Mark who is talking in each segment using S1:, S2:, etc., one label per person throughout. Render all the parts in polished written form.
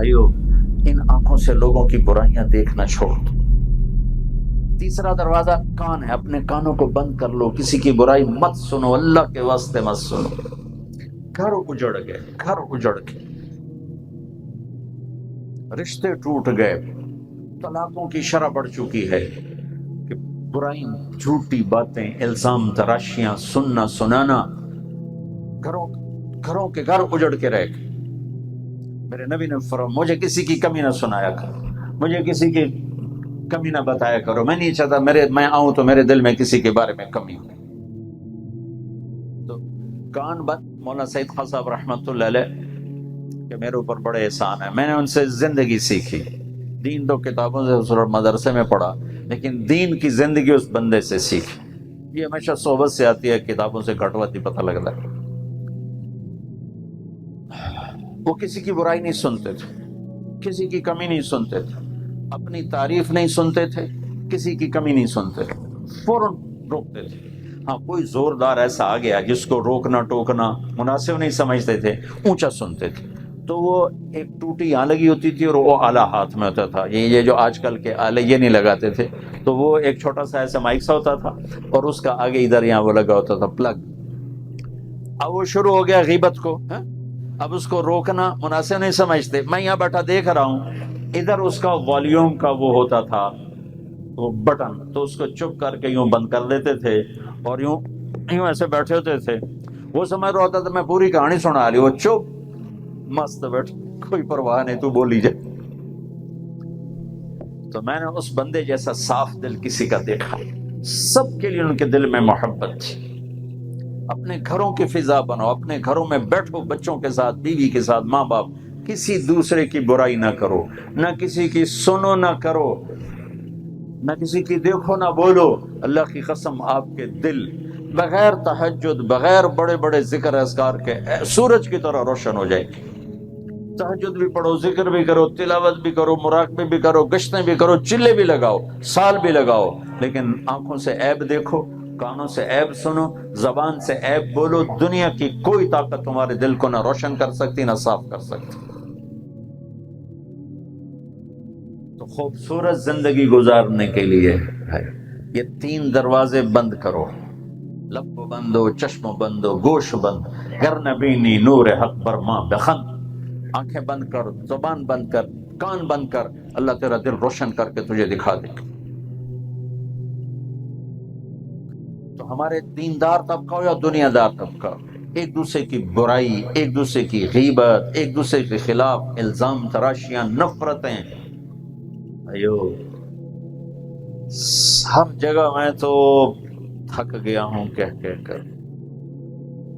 S1: بھائیو ان آنکھوں سے لوگوں کی برائیاں دیکھنا چھوڑ دو۔ تیسرا دروازہ کان ہے، اپنے کانوں کو بند کر لو، کسی کی برائی مت سنو، اللہ کے واسطے مت سنو۔ گھر اجڑ گئے، گھر اجڑ گئے، رشتے ٹوٹ گئے، طلاقوں کی شرح بڑھ چکی ہے کہ برائی، جھوٹی باتیں، الزام تراشیاں، سننا سنانا، گھروں کے گھر اجڑ کے رہ گئے۔ میرے نبی نے فرمایا مجھے کسی کی کمی نہ سنایا کرو، مجھے کسی کی کمی نہ بتایا کرو، میں نہیں چاہتا میں آؤں تو میرے دل میں کسی کے بارے میں کمی ہو۔ تو کان بند، مولانا سعید خان صاحب رحمۃ اللہ علیہ کہ میرے اوپر بڑے احسان ہے، میں نے ان سے زندگی سیکھی، دین تو کتابوں سے اور مدرسے میں پڑھا، لیکن دین کی زندگی اس بندے سے سیکھی۔ یہ ہمیشہ صحبت سے آتی ہے، کتابوں سے گھٹوتی پتہ لگتا ہے۔ وہ کسی کی برائی نہیں سنتے تھے، کسی کی کمی نہیں سنتے تھے، اپنی تعریف نہیں سنتے تھے، کسی کی کمی نہیں سنتے تھے، فوراً روکتے تھے۔ ہاں کوئی زوردار ایسا آ گیا جس کو روکنا ٹوکنا مناسب نہیں سمجھتے تھے، اونچا سنتے تھے، تو وہ ایک ٹوٹی یہاں لگی ہوتی تھی اور وہ آلہ ہاتھ میں ہوتا تھا، یہ جو آج کل کے آلے یہ نہیں لگاتے تھے، تو وہ ایک چھوٹا سا ایسا مائک سا ہوتا تھا اور اس کا آگے ادھر یہاں وہ لگا ہوتا تھا پلگ۔ اب وہ شروع ہو گیا غیبت کو، اب اس کو روکنا مناسب نہیں سمجھتے، میں یہاں بیٹھا دیکھ رہا ہوں، ادھر اس کا والیوم کا وہ ہوتا تھا وہ بٹن، تو اس کو چپ کر کے یوں بند کر دیتے تھے اور یوں ایسے بیٹھے ہوتے تھے، وہ سمجھ رہا ہوتا تھا میں پوری کہانی سنا لی، وہ چپ مست بیٹھ، کوئی پرواہ نہیں، تو بولی جائے۔ تو میں نے اس بندے جیسا صاف دل کسی کا دیکھا، سب کے لیے ان کے دل میں محبت تھی۔ اپنے گھروں کی فضا بناؤ، اپنے گھروں میں بیٹھو، بچوں کے ساتھ، بیوی کے ساتھ، ماں باپ، کسی دوسرے کی برائی نہ کرو، نہ کسی کی سنو نہ کرو، نہ کسی کی دیکھو نہ بولو۔ اللہ کی قسم آپ کے دل بغیر تہجد، بغیر بڑے بڑے ذکر اذکار کے سورج کی طرح روشن ہو جائے گی۔ تہجد بھی پڑھو، ذکر بھی کرو، تلاوت بھی کرو، مراقبے بھی کرو، گشتیں بھی کرو، چلے بھی لگاؤ، سال بھی لگاؤ، لیکن آنکھوں سے عیب دیکھو، کانوں سے عیب سنو، زبان سے عیب بولو، دنیا کی کوئی طاقت تمہارے دل کو نہ روشن کر سکتی نہ صاف کر سکتی۔ تو خوبصورت زندگی گزارنے کے لیے یہ 3 دروازے بند کرو، لب بندو، چشم بندو، گوش بند، گر نبینی نور حق برما بخند۔ آنکھیں بند کر، زبان بند کر، کان بند کر، اللہ تیرا دل روشن کر کے تجھے دکھا دے۔ تو ہمارے دیندار طبقہ ہو یا دنیا دار طبقہ، ایک دوسرے کی برائی، ایک دوسرے کی غیبت، ایک دوسرے کے خلاف الزام تراشیاں، نفرتیں، ایو ہر جگہ میں تو تھک گیا ہوں کہہ کر،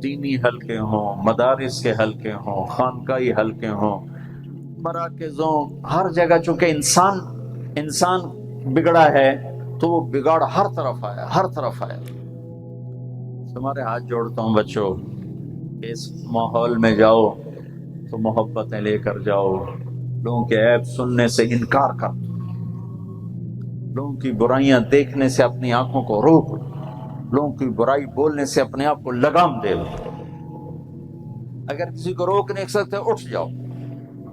S1: دینی حلقے ہوں، مدارس کے حلقے ہوں، خانقاہی حلقے ہوں، مراکزوں، ہر جگہ، چونکہ انسان بگڑا ہے تو وہ بگاڑ ہر طرف آیا، ہر طرف آیا۔ تمہارے ہاتھ جوڑتا ہوں بچوں، اس ماحول میں جاؤ تو محبتیں لے کر جاؤ، لوگوں کے عیب سننے سے انکار کر دو، لوگوں کی برائیاں دیکھنے سے اپنی آنکھوں کو روک دو، لوگوں کی برائی بولنے سے اپنے آپ کو لگام دے دو۔ اگر کسی کو روک نہیں سکتے اٹھ جاؤ،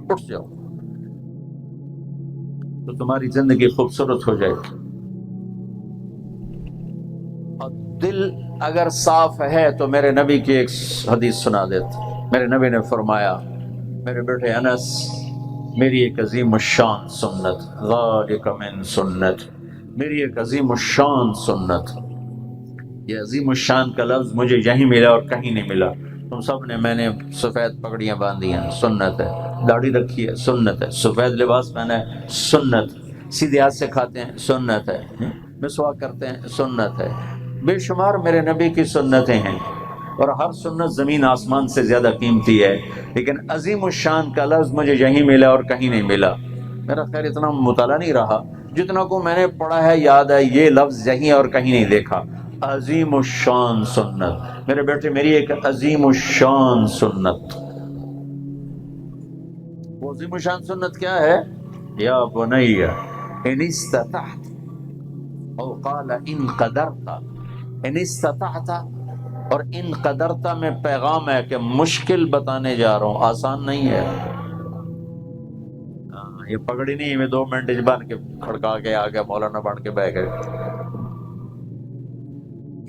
S1: اٹھ جاؤ، تو تمہاری زندگی خوبصورت ہو جائے گی۔ اور دل اگر صاف ہے تو میرے نبی کی ایک حدیث سنا دیتا، میرے نبی نے فرمایا، میرے بیٹے انس، میری ایک عظیم الشان سنت، ذالک من سنت، میری ایک عظیم الشان سنت۔ یہ عظیم الشان کا لفظ مجھے یہیں ملا اور کہیں نہیں ملا۔ تم سب نے، میں نے سفید پگڑیاں باندھی ہیں، سنت ہے، داڑھی رکھی ہے، سنت ہے، سفید لباس پہنا ہے، سنت، سیدھے ہاتھ سے کھاتے ہیں، سنت ہے، مسواک کرتے ہیں، سنت ہے، بے شمار میرے نبی کی سنتیں ہیں، اور ہر سنت زمین آسمان سے زیادہ قیمتی ہے، لیکن عظیم الشان کا لفظ مجھے یہیں ملا اور کہیں نہیں ملا۔ میرا خیر اتنا مطالعہ نہیں رہا، جتنا کو میں نے پڑھا ہے یاد ہے، یہ لفظ یہیں اور کہیں نہیں دیکھا۔ عظیم الشان سنت، میرے بیٹے میری ایک عظیم الشان سنت۔ وہ عظیم الشان سنت کیا ہے؟ یا بنی ان استطعت، او قال ان قدرت، ان استطعت اور ان قدرت میں پیغام ہے کہ مشکل بتانے جا رہا ہوں، آسان نہیں ہے۔ یہ پگڑی نہیں میں 2 منٹ بن کے کھڑکا کے آ گیا مولانا بن کے بہ گئے.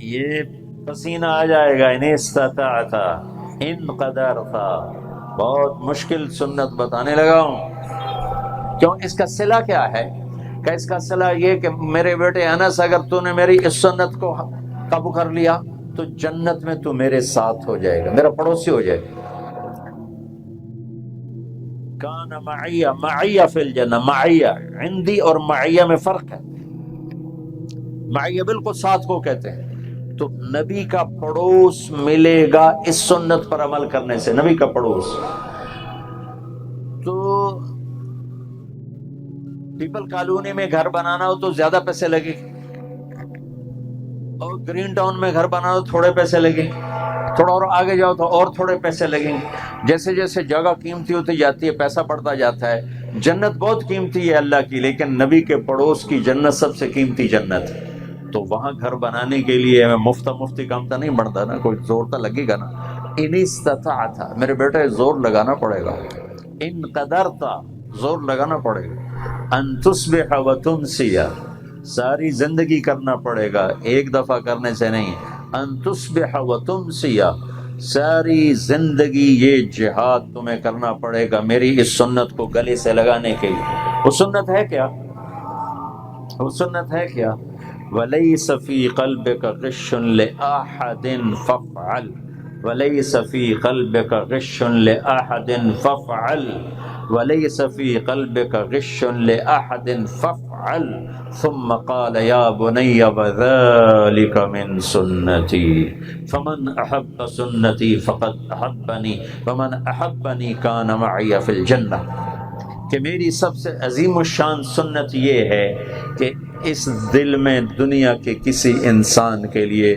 S1: یہ پسینہ آ جائے گا. ان استطاعت ان قدر تھا. بہت مشکل سنت بتانے لگا ہوں. کیوں؟ اس کا صلہ کیا ہے؟ کہ اس کا صلہ یہ کہ میرے بیٹے انس اگر تو نے میری اس سنت کو قبول کر لیا تو جنت میں تو میرے ساتھ ہو جائے گا، میرا پڑوسی ہو جائے گا. کان معیہ، معیہ فی الجنہ، معیہ عندی اور معیہ میں فرق ہے. معیہ بالکل ساتھ کو کہتے ہیں. تو نبی کا پڑوس ملے گا اس سنت پر عمل کرنے سے. نبی کا پڑوس تو پیپل کالونی میں گھر بنانا ہو تو زیادہ پیسے لگے، اور گرین ٹاؤن میں گھر بنانا ہو تھوڑے پیسے لگے، تھوڑا اور آگے جاؤ تو اور تھوڑے پیسے لگیں. جیسے جیسے جگہ قیمتی ہوتی جاتی ہے پیسہ بڑھتا جاتا ہے. جنت بہت قیمتی ہے اللہ کی، لیکن نبی کے پڑوس کی جنت سب سے قیمتی جنت ہے. تو وہاں گھر بنانے کے لیے ہمیں مفتی کام تو نہیں بنتا نا، کوئی زور تو لگے گا نا. ان استطاعت، میرے بیٹے زور لگانا پڑے گا. ان قدرت، زور لگانا پڑے گا. ان تصبح وتمسی، ساری زندگی کرنا پڑے گا، ایک دفعہ کرنے سے نہیں. ان تصبح وتمسی، ساری زندگی یہ جہاد تمہیں کرنا پڑے گا میری اس سنت کو گلے سے لگانے کے لیے. وہ سنت ہے کیا؟ وہ سنت ہے کیا؟ وَلَيْسَ فِي قَلْبِكَ غِشٌّ لِأَحَدٍ فَافْعَلْ، وَلَيْسَ فِي قَلْبِكَ غِشٌّ لِأَحَدٍ فَافْعَلْ، وَلَيْسَ فِي قَلْبِكَ غِشٌّ لِأَحَدٍ فَافْعَلْ. ثُمَّ قَالَ يَا بُنَيَّ وَذَلِكَ مِن سُنَّتِي فَمَنْ أَحَبَّ سُنَّتِي فَقَدْ أَحَبَّنِي وَمَنْ أَحَبَّنِي كَانَ مَعِيَ فِي الْجَنَّةِ. کہ میری سب سے عظیم الشان سنت یہ ہے کہ اس دل میں دنیا کے کسی انسان کے لیے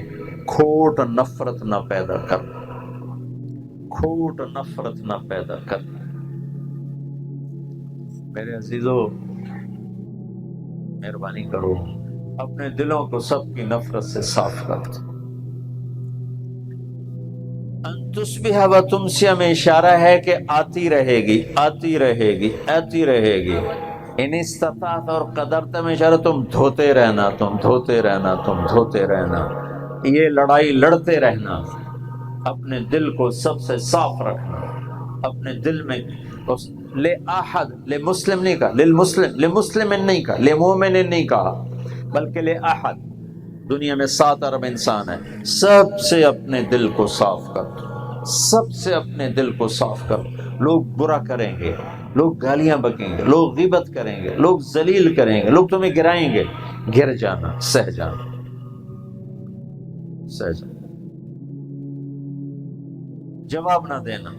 S1: کھوٹ نفرت نہ پیدا کر، کھوٹ نفرت نہ پیدا کر. میرے عزیزو مہربانی کرو اپنے دلوں کو سب کی نفرت سے صاف کر. ان تصبح و تمسی میں اشارہ ہے کہ آتی رہے گی، آتی رہے گی، آتی رہے گی. ان استطاعت اور قدرت میں اشارہ تم دھوتے رہنا، تم دھوتے رہنا، تم دھوتے رہنا. یہ لڑائی لڑتے رہنا. اپنے دل کو سب سے صاف رکھنا. اپنے دل میں لے احد، لے مسلم نہیں کہا، للمسلم، لمسلم نہیں کہا، لے مومن نہیں کہا، بلکہ لے احد. دنیا میں 7 ارب انسان ہیں، سب سے اپنے دل کو صاف کر، سب سے اپنے دل کو صاف کر. لوگ برا کریں گے، لوگ گالیاں بکیں گے، لوگ غیبت کریں گے، لوگ ذلیل کریں گے، لوگ تمہیں گرائیں گے. گر جانا، سہ جانا، سہ جانا، جواب نہ دینا.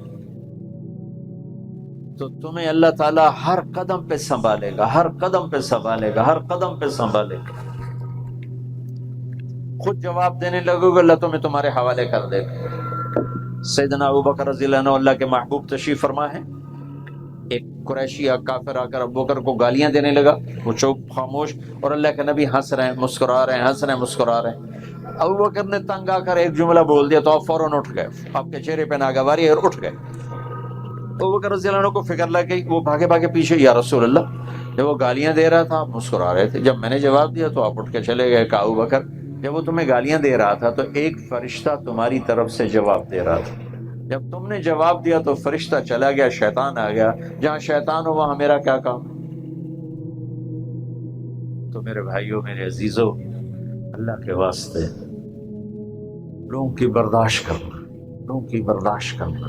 S1: تو تمہیں اللہ تعالیٰ ہر قدم پہ سنبھالے گا، ہر قدم پہ سنبھالے گا، ہر قدم پہ سنبھالے گا. خود جواب دینے لگو گے اللہ تمہیں تمہارے حوالے کر دے گا. سیدنا ابوبکر رضی اللہ عنہ اللہ کے محبوب تشریف فرما ہے. ایک قریشی یا کافر آ کر ابوبکر کو گالیاں دینے لگا، وہ چوپ خاموش، اور اللہ کے نبی ہنس رہے ہیں، مسکرا رہے ہیں، ہنس رہے ہیں، مسکرا رہے ہیں. ابوبکر نے تنگ آ کر ایک جملہ بول دیا تو آپ فوراً اٹھ گئے، آپ کے چہرے پہ ناگواری ہے اور اٹھ گئے. ابوبکر رضی اللہ عنہ کو فکر لگ گئی، وہ بھاگے بھاگے پیچھے، یا رسول اللہ جب وہ گالیاں دے رہا تھا آپ مسکرا رہے تھے، جب میں نے جواب دیا تو آپ اٹھ کے چلے گئے. کہا ابوبکر جب وہ تمہیں گالیاں دے رہا تھا تو ایک فرشتہ تمہاری طرف سے جواب دے رہا تھا، جب تم نے جواب دیا تو فرشتہ چلا گیا، شیطان آ گیا. جہاں شیطان ہو وہاں میرا کیا کام؟ تو میرے بھائیوں، میرے عزیزوں، اللہ کے واسطے لوگوں کی برداشت کرنا، لوگوں کی برداشت کرنا،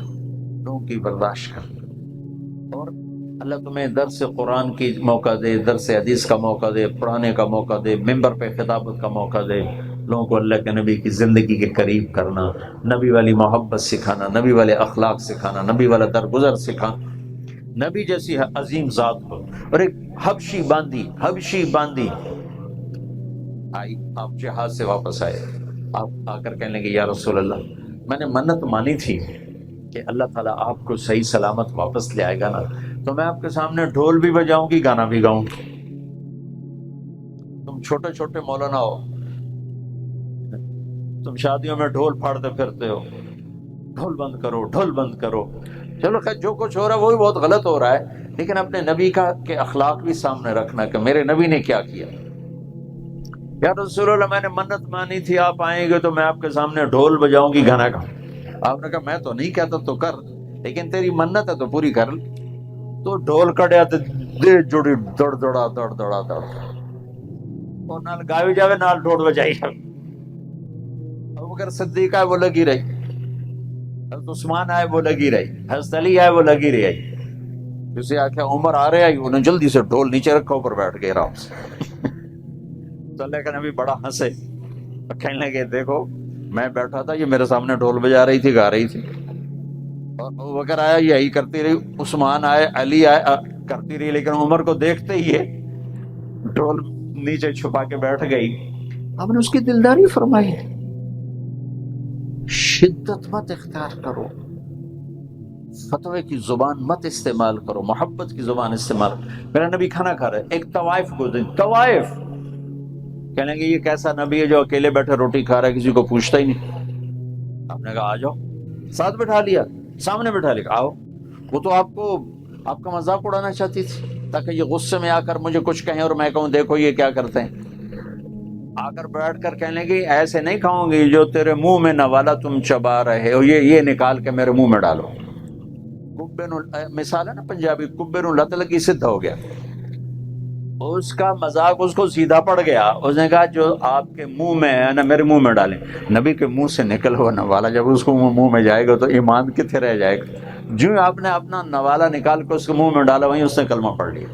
S1: لوگوں کی برداشت کرنا. اور اللہ تمہیں درس قرآن کی موقع دے، درس حدیث کا موقع دے، پڑھانے کا موقع دے، ممبر پہ خطابت کا موقع دے. لوگوں کو اللہ کے نبی کی زندگی کے قریب کرنا، نبی والی محبت سکھانا، نبی والے اخلاق سکھانا، نبی والا درگزر سکھانا. نبی جیسی عظیم ذات ہو. اور ایک حبشی باندی آئی، آپ جہاز سے واپس آئے، آپ آ کر کہنے لگے یا رسول اللہ میں نے منت مانی تھی کہ اللہ تعالیٰ آپ کو صحیح سلامت واپس لے آئے گا نا، تو میں آپ کے سامنے ڈھول بھی بجاؤں گی، گانا بھی گاؤں. تم چھوٹے چھوٹے مولانا ہو، تم شادیوں میں ڈھول پھاڑتے پھرتے ہو، ڈھول بند کرو، ڈھول بند کرو. چلو خیر جو کچھ ہو رہا ہے وہ بھی بہت غلط ہو رہا ہے، لیکن اپنے نبی کے اخلاق بھی سامنے رکھنا کہ میرے نبی نے کیا کیا۔ یا رسول اللہ میں نے منت مانی تھی آپ آئیں گے تو میں آپ کے سامنے ڈھول بجاؤں گی گانا گاؤں۔ آپ نے کہا میں تو نہیں کہتا تو کر، لیکن تیری منت ہے تو پوری کر۔ تو ڈھول کٹیا تو دے جڑی دڑ دڑا دڑ دڑا دڑ، اور نال گاوی جاوے نال ڈھول بجائی جاوے۔ ابوبکر صدیق آئے وہ لگی رہی، حضرت عثمان آئے وہ لگی رہی، حضرت علی آئے وہ لگی رہی۔ جسے آخیا عمر آ رہے آئی، انہوں نے جلدی سے ڈھول نیچے رکھا، اوپر بیٹھ گئے آرام سے۔ تو اللہ کا نبی بڑا ہنسے، کہنے لگے دیکھو میں بیٹھا تھا، یہ میرے سامنے ڈھول بجا رہی تھی، گا رہی تھی، اور ابوبکر آیا یہی کرتی رہی، عثمان آئے، علی آئے کرتی رہی، لیکن عمر کو دیکھتے ہی ہے ڈھول نیچے چھپا کے بیٹھ گئی۔ آپ نے اس کی دلداری فرمائی، شدت مت اختیار کرو، فتوے کی زبان مت استعمال کرو، محبت کی زبان استعمال کرو۔ میرا نبی کھانا کھا رہا ہے، ایک طوائف گزری، طوائف کہنے گے یہ کیسا نبی ہے جو اکیلے بیٹھے روٹی کھا رہا ہے، کسی کو پوچھتا ہی نہیں۔ آپ نے کہا آ جاؤ، ساتھ بٹھا لیا، سامنے بٹھا لیا، آؤ۔ وہ تو آپ کا مذاق اڑانا چاہتی تھی تاکہ یہ غصے میں آ کر مجھے کچھ کہیں اور میں کہوں دیکھو یہ کیا کرتے ہیں۔ آ کر بیٹھ کر کہنے لگی ایسے نہیں کھاؤں گی جو تیرے منہ میں نوالا تم چبا رہے ہو، یہ نکال کے میرے منہ میں ڈالو۔ کبے نو مثال ہے نا پنجابی، کبے نو لت لگی سدھا ہو گیا۔ اس کا مذاق اس کو سیدھا پڑ گیا، اس نے کہا جو آپ کے منہ میں ہے نا میرے منہ میں ڈالیں۔ نبی کے منہ سے نکل ہوا نوالا جب اس کو منہ میں جائے گا تو ایمان کتنے رہ جائے گا۔ جو آپ نے اپنا نوالا نکال کے اس کے منہ میں ڈالا وہیں اس نے کلمہ پڑھ لیا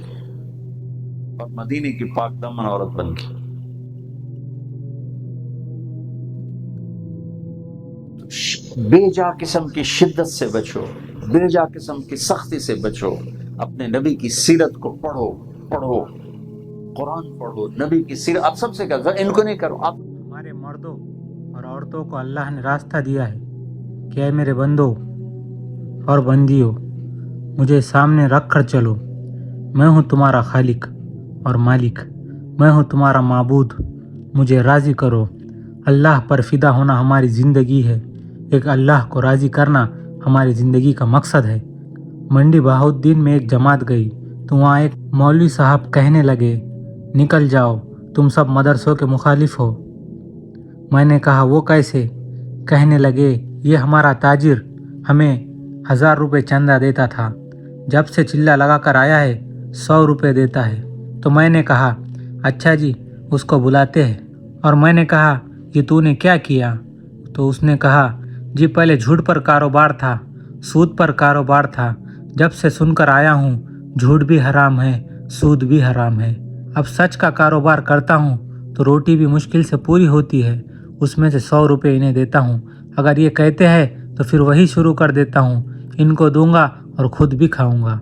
S1: اور مدینے کی پاک دامن عورت بن گئی۔ بے جا قسم کی شدت سے بچو، بے جا قسم کی سختی سے بچو، اپنے نبی کی سیرت کو پڑھو، قرآن پڑھو، نبی کی سیرت۔ آپ سب سے کہا ان کو نہیں کرو، آپ
S2: ہمارے مردوں اور عورتوں کو اللہ نے راستہ دیا ہے کہ اے میرے بندوں اور بندیوں مجھے سامنے رکھ کر چلو، میں ہوں تمہارا خالق اور مالک، میں ہوں تمہارا معبود، مجھے راضی کرو۔ اللہ پر فدا ہونا ہماری زندگی ہے، ایک اللہ کو راضی کرنا ہماری زندگی کا مقصد ہے۔ منڈی بہاؤالدین میں ایک جماعت گئی تو وہاں ایک مولوی صاحب کہنے لگے نکل جاؤ تم سب مدرسوں کے مخالف ہو۔ میں نے کہا وہ کیسے؟ کہنے لگے یہ ہمارا تاجر ہمیں 1000 روپے چندہ دیتا تھا، جب سے چلہ لگا کر آیا ہے 100 روپے دیتا ہے۔ تو میں نے کہا اچھا جی اس کو بلاتے ہیں، اور میں نے کہا یہ تو نے کیا کیا؟ تو اس نے کہا جی پہلے جھوٹ پر کاروبار تھا، سود پر کاروبار تھا، جب سے سن کر آیا ہوں جھوٹ بھی حرام ہے، سود بھی حرام ہے، اب سچ کا کاروبار کرتا ہوں تو روٹی بھی مشکل سے پوری ہوتی ہے، اس میں سے 100 روپے انہیں دیتا ہوں، اگر یہ کہتے ہیں تو پھر وہی شروع کر دیتا ہوں، ان کو دوں گا اور خود بھی کھاؤں گا۔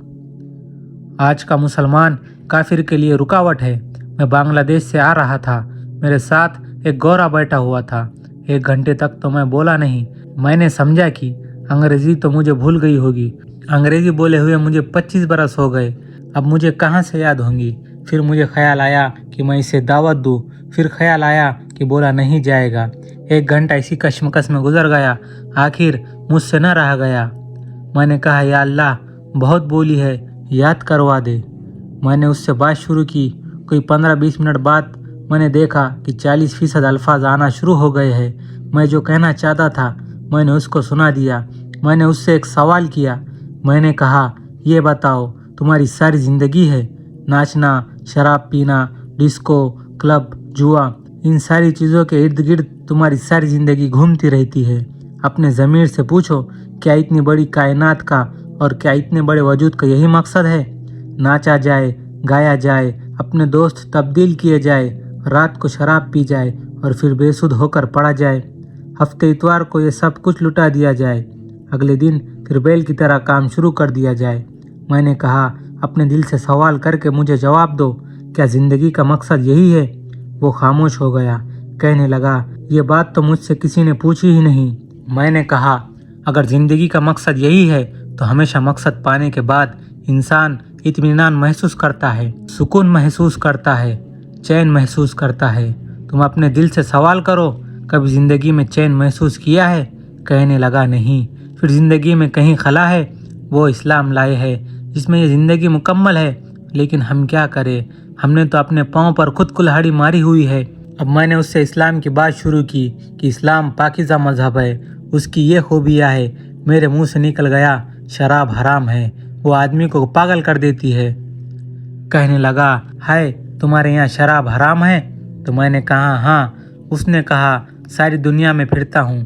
S2: آج کا مسلمان کافر کے لیے رکاوٹ ہے۔ میں بنگلہ دیش سے آ رہا تھا، میرے ساتھ ایک گورا بیٹھا ہوا تھا، 1 گھنٹے تک تو میں بولا نہیں۔ میں نے سمجھا کہ انگریزی تو مجھے بھول گئی ہوگی، انگریزی بولے ہوئے مجھے 25 برس ہو گئے، اب مجھے کہاں سے یاد ہوں گی۔ پھر مجھے خیال آیا کہ میں اسے دعوت دوں، پھر خیال آیا کہ بولا نہیں جائے گا۔ 1 گھنٹہ اسی کشمکش میں گزر گیا، آخر مجھ سے نہ رہا گیا۔ میں نے کہا یا اللہ بہت بولی ہے، یاد کروا دے۔ میں نے اس سے بات شروع کی، کوئی 15-20 منٹ بعد میں نے دیکھا کہ 40% الفاظ آنا شروع ہو گئے ہیں۔ میں جو کہنا چاہتا تھا میں نے اس کو سنا دیا۔ میں نے اس سے ایک سوال کیا، میں نے کہا یہ بتاؤ تمہاری ساری زندگی ہے، ناچنا، شراب پینا، ڈسکو، کلب، جوا، ان ساری چیزوں کے ارد گرد تمہاری ساری زندگی گھومتی رہتی ہے۔ اپنے ضمیر سے پوچھو کیا اتنی بڑی کائنات کا اور کیا اتنے بڑے وجود کا یہی مقصد ہے؟ ناچا جائے، گایا جائے، اپنے دوست تبدیل کیے جائے، رات کو شراب پی جائے اور پھر بے سدھ ہو کر پڑا جائے، ہفتے اتوار کو یہ سب کچھ لٹا دیا جائے، اگلے دن پھر بیل کی طرح کام شروع کر دیا جائے۔ میں نے کہا اپنے دل سے سوال کر کے مجھے جواب دو، کیا زندگی کا مقصد یہی ہے؟ وہ خاموش ہو گیا، کہنے لگا یہ بات تو مجھ سے کسی نے پوچھی ہی نہیں۔ میں نے کہا اگر زندگی کا مقصد یہی ہے تو ہمیشہ مقصد پانے کے بعد انسان اطمینان محسوس کرتا ہے، سکون محسوس کرتا ہے، چین محسوس کرتا ہے۔ تم اپنے دل سے سوال کرو کبھی زندگی میں چین محسوس کیا ہے؟ کہنے لگا نہیں۔ پھر زندگی میں کہیں خلا ہے؟ وہ اسلام لائے ہیں جس میں یہ زندگی مکمل ہے، لیکن ہم کیا کریں، ہم نے تو اپنے پاؤں پر خود کلہاڑی ماری ہوئی ہے۔ اب میں نے اس سے اسلام کی بات شروع کی کہ اسلام پاکیزہ مذہب ہے، اس کی یہ خوبیاں ہے۔ میرے منہ سے نکل گیا شراب حرام ہے، وہ آدمی کو پاگل کر دیتی ہے۔ کہنے لگا ہائے تمہارے یہاں شراب حرام ہے؟ تو میں نے کہا ہاں۔ اس نے کہا ساری دنیا میں پھرتا ہوں،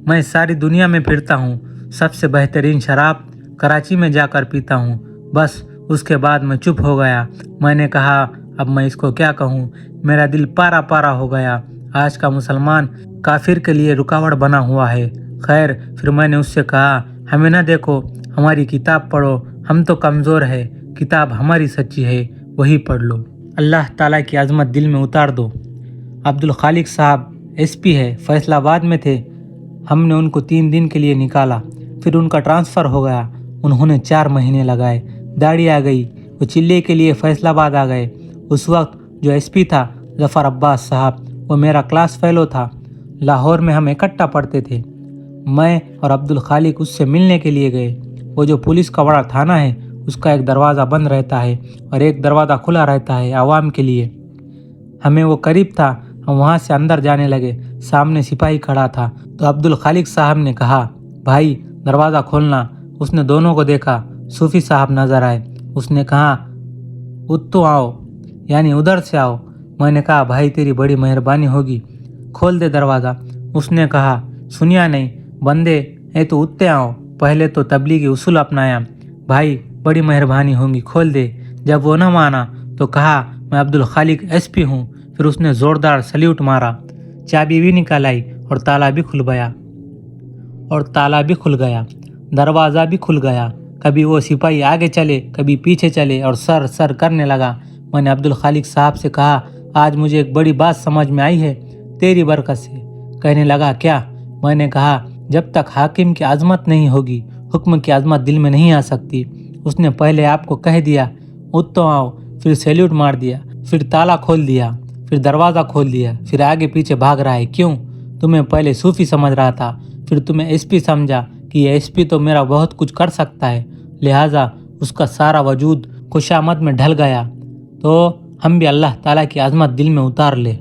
S2: میں ساری دنیا میں پھرتا ہوں، سب سے بہترین شراب کراچی میں جا کر پیتا ہوں۔ بس اس کے بعد میں چپ ہو گیا۔ میں نے کہا اب میں اس کو کیا کہوں، میرا دل پارا پارا ہو گیا۔ آج کا مسلمان کافر کے لیے رکاوٹ بنا ہوا ہے۔ خیر پھر میں نے اس سے کہا ہمیں نہ دیکھو، ہماری کتاب پڑھو، ہم تو کمزور ہے، کتاب ہماری سچی ہے، وہی پڑھ لو، اللہ تعالیٰ کی عظمت دل میں اتار دو۔ عبدالخالق صاحب ایس پی ہے، فیصل آباد میں تھے۔ ہم نے ان کو 3 دن کے لیے نکالا، پھر ان کا ٹرانسفر ہو گیا۔ انہوں نے 4 مہینے لگائے، داڑھی آ گئی، وہ چلے کے لیے فیصل آباد آ گئے۔ اس وقت جو ایس پی تھا ظفر عباس صاحب، وہ میرا کلاس فیلو تھا، لاہور میں ہم اکٹھا پڑھتے تھے۔ میں اور عبدالخالق اس سے ملنے کے لیے گئے۔ وہ جو پولیس کا بڑا تھانہ ہے، اس کا ایک دروازہ بند رہتا ہے اور ایک دروازہ کھلا رہتا ہے عوام کے لیے۔ ہمیں وہ قریب تھا، ہم وہاں سے اندر جانے لگے، سامنے سپاہی کھڑا تھا تو عبدالخالق صاحب نے کہا بھائی دروازہ کھولنا۔ اس نے دونوں کو دیکھا، صوفی صاحب نظر آئے۔ اس نے کہا اتو آؤ، یعنی ادھر سے آؤ۔ میں نے کہا بھائی تیری بڑی مہربانی ہوگی، کھول دے دروازہ۔ اس نے کہا سنیا نہیں بندے اے تو اتتے آؤ، پہلے تو تبلیغی اصول اپنایا، بھائی بڑی مہربانی ہوگی کھول دے۔ جب وہ نہ مانا تو کہا میں عبدالخالق ایس پی ہوں۔ پھر اس نے زوردار سلیوٹ مارا، چابی بھی نکال آئی اور تالا بھی کھل گیا، دروازہ بھی کھل گیا۔ کبھی وہ سپاہی آگے چلے، کبھی پیچھے چلے اور سر کرنے لگا۔ میں نے عبدالخالق صاحب سے کہا آج مجھے ایک بڑی بات سمجھ میں آئی ہے تیری برکت سے۔ کہنے لگا کیا؟ میں نے کہا جب تک حاکم کی عظمت نہیں ہوگی، حکم کی عظمت دل میں نہیں آ سکتی۔ اس نے پہلے آپ کو کہہ دیا اتو آؤ، پھر سیلیوٹ مار دیا، پھر تالا کھول دیا، پھر دروازہ کھول دیا، پھر آگے پیچھے بھاگ رہا ہے کیوں؟ تمہیں پہلے صوفی سمجھ رہا تھا، پھر تمہیں ایس پی سمجھا کہ یہ ایس پی تو میرا بہت کچھ کر سکتا ہے، لہٰذا اس کا سارا وجود خوشامد میں ڈھل گیا۔ تو ہم بھی اللہ تعالیٰ کی عظمت دل میں اتار لے۔